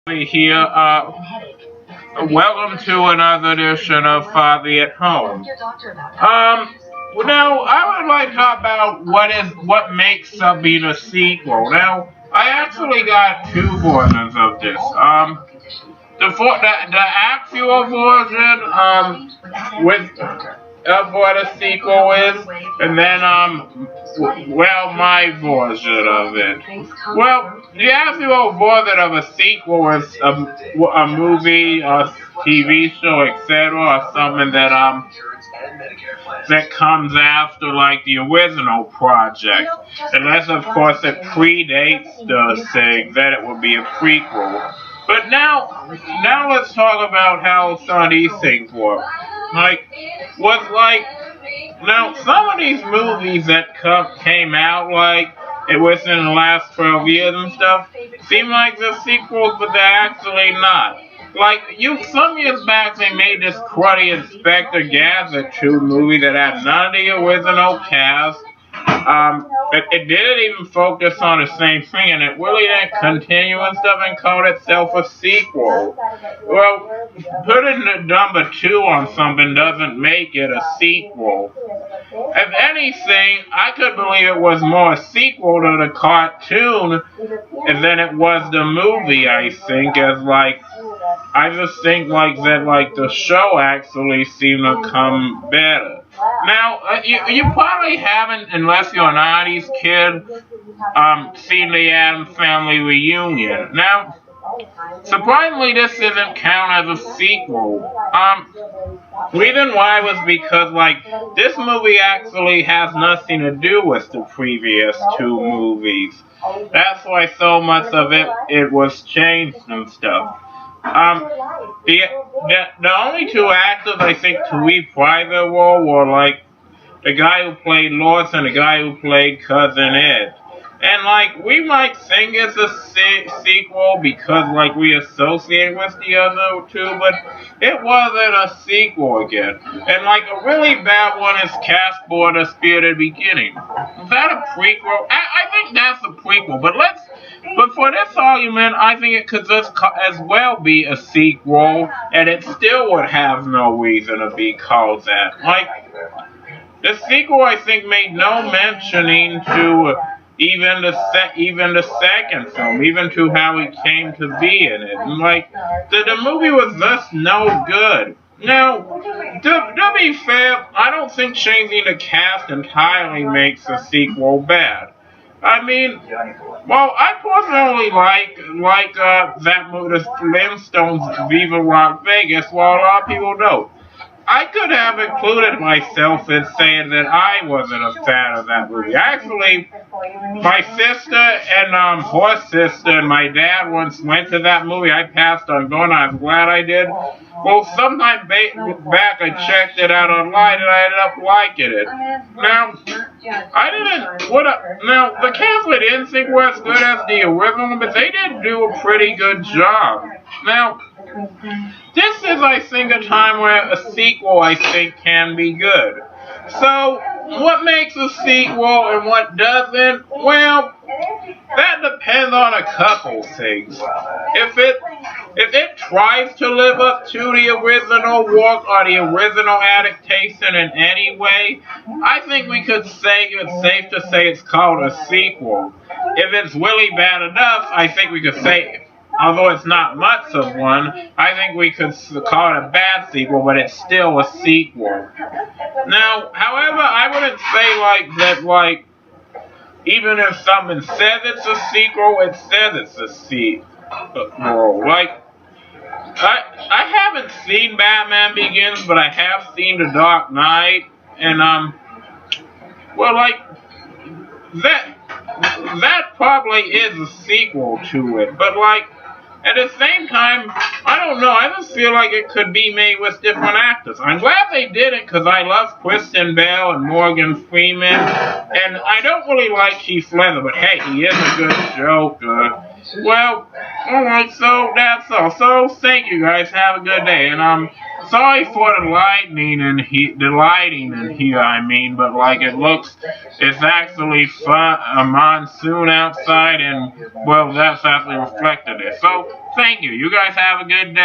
Here. Welcome to another edition of Father at Home. Now I would like to talk about what makes something a sequel. Now I actually got two versions of this. The actual version with of what a sequel is, and then well, my version of it. Well, the actual version of a sequel is a movie, a TV show, etc., or something that comes after like the original project, unless of course it predates the thing, then it would be a prequel. But now let's talk about how some of these things work. Now some of these movies that came out like it was in the last 12 years and stuff seem like the sequels, but they're actually not. Some years back they made this cruddy Inspector Gadget 2 movie that had none of the original cast. It didn't even focus on the same thing, and it really didn't continue and stuff and called itself a sequel. Well, putting the number 2 on something doesn't make it a sequel. If anything, I could believe it was more a sequel to the cartoon than it was the movie, I think, I just think that the show actually seemed to come better. Now, you probably haven't, unless you're an 90s kid, seen the Addams Family Reunion. Now, surprisingly, this doesn't count as a sequel. Reason why was because, this movie actually has nothing to do with the previous 2 movies. That's why so much of it was changed and stuff. The only 2 actors I think to reprise their role were the guy who played Lois and the guy who played Cousin Ed. And we might think it's a sequel because we associate with the other 2, but it wasn't a sequel again. And a really bad one is Casper the Spirited Beginning. Is that a prequel? I think that's a prequel, but for this argument, I think it could just as well be a sequel, and it still would have no reason to be called that. The sequel, I think, made no mentioning to even the second film, even to how he came to be in it. And the movie was just no good. Now, to be fair, I don't think changing the cast entirely makes a sequel bad. I mean, well, I personally like that movie, the Flintstones Viva Rock Vegas, while a lot of people don't. I could have included myself in saying that I wasn't a fan of that movie. Actually, my sister and her sister and my dad once went to that movie. I passed on going. I'm glad I did. Well, sometime back I checked it out online and I ended up liking it. Now, the cast I didn't think were as good as the original, but they did do a pretty good job. Now, this is, I think, a time where a sequel, I think, can be good. So, what makes a sequel and what doesn't? Well, that depends on a couple things. If it tries to live up to the original work or the original adaptation in any way, I think we could say it's safe to say it's called a sequel. If it's really bad enough, I think we could say, although it's not much of one, I think we could call it a bad sequel, but it's still a sequel. Now, however, I wouldn't say that even if someone says it's a sequel, it says it's a sequel. I haven't seen Batman Begins, but I have seen The Dark Knight, and that probably is a sequel to it, but at the same time, I don't know, I just feel like it could be made with different actors. I'm glad they did it because I love Kristen Bell and Morgan Freeman, and I don't really like Heath Ledger, but hey, he is a good Joker. Well, alright, so that's all. So, thank you guys, have a good day, and Sorry for the lighting in here, I mean, but like it looks, it's actually a monsoon outside, and well, that's actually reflected there. So, thank you. You guys have a good day.